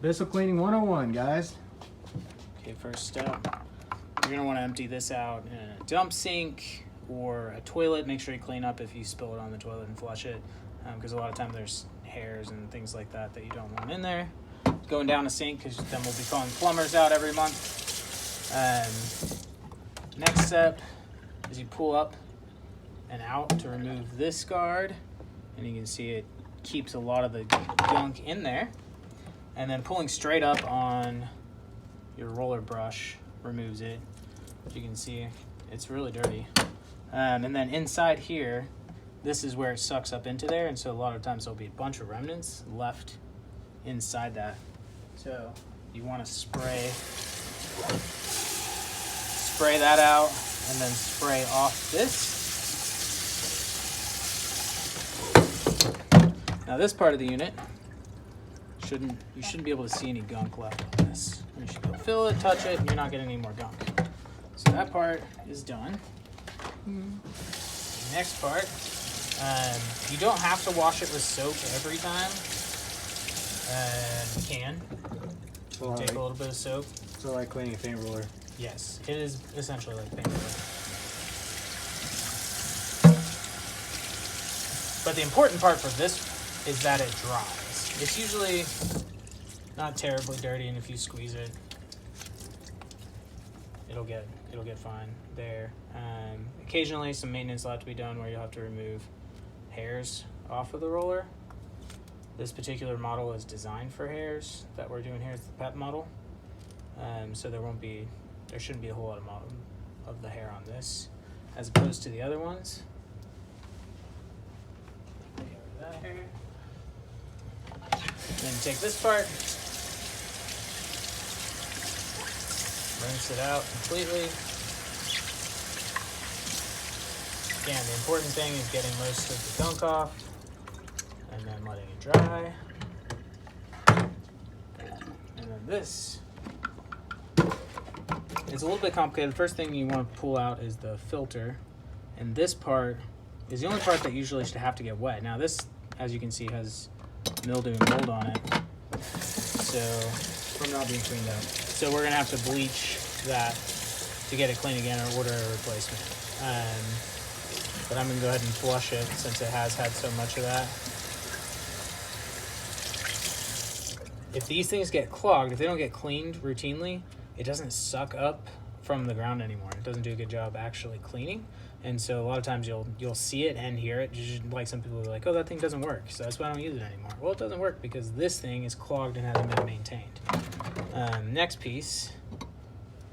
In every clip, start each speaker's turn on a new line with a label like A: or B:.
A: Bissel cleaning 101, guys.
B: Okay, first step, you're gonna want to empty this out in a dump sink or a toilet. Make sure you clean up if you spill it on the toilet and flush it, because a lot of time there's hairs and things like that that you don't want in there. Going down a sink, because then we'll be calling plumbers out every month. Next step is you pull up and out to remove this guard, and you can see it keeps a lot of the gunk in there. And then pulling straight up on your roller brush removes it. As you can see, it's really dirty. And then inside here, this is where it sucks up into there, and so a lot of times there'll be a bunch of remnants left inside that. So you want to spray that out and then spray off this. Now this part of the unit, you shouldn't be able to see any gunk left on this. You should go fill it, touch it, and you're not getting any more gunk. So that part is done. The next part, you don't have to wash it with soap every time. You can. So take a little bit of soap.
A: So like cleaning a paint roller.
B: Yes, it is essentially like paint roller. But the important part for this is that it dries. It's usually not terribly dirty, and if you squeeze it, it'll get fine there. Occasionally some maintenance will have to be done where you'll have to remove hairs off of the roller. This particular model is designed for hairs that we're doing here. It's the PEP model. So there shouldn't be a whole lot of the hair on this as opposed to the other ones. That hair. Then take this part, rinse it out completely. Again, the important thing is getting most of the gunk off and then letting it dry. And then this is a little bit complicated. The first thing you want to pull out is the filter, and this part is the only part that usually should have to get wet. Now this, as you can see, has mildew and mold on it, so
A: From not being cleaned out.
B: so we're gonna have to bleach that to get it clean again or order a replacement. But I'm gonna go ahead and flush it since it has had so much of that. If these things get clogged, if they don't get cleaned routinely, it doesn't suck up from the ground anymore. It doesn't do a good job actually cleaning. And so a lot of times you'll see it and hear it. Like some people are like, oh, that thing doesn't work, so that's why I don't use it anymore. Well, it doesn't work because this thing is clogged and hasn't been maintained. Next piece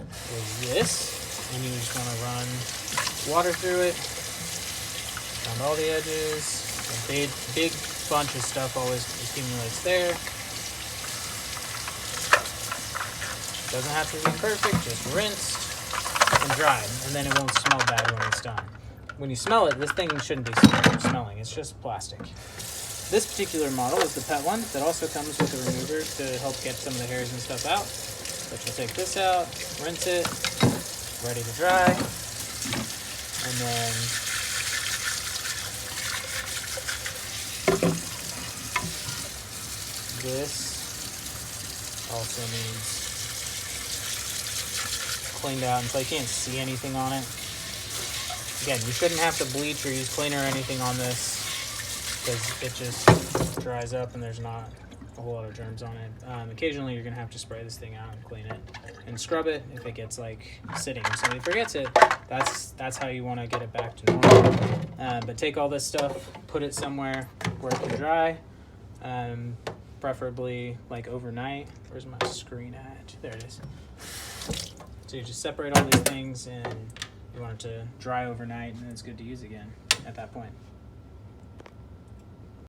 B: is this, and you just want to run water through it, around all the edges. A big bunch of stuff always accumulates there. Doesn't have to be perfect, just rinsed and dried, and then it won't smell bad when it's done. When you smell it, this thing shouldn't be smelling, it's just plastic. This particular model is the PET one that also comes with a remover to help get some of the hairs and stuff out. But you'll take this out, rinse it, ready to dry, and then this also needs cleaned out until you can't see anything on it. Again, you shouldn't have to bleach or use cleaner or anything on this because it just dries up and there's not a whole lot of germs on it. Occasionally you're gonna have to spray this thing out and clean it and scrub it if it gets like sitting. If somebody forgets it, that's how you want to get it back to normal. But take all this stuff, put it somewhere where it can dry, preferably like overnight. Where's my screen at? There it is. So you just separate all these things and you want it to dry overnight, and it's good to use again at that point.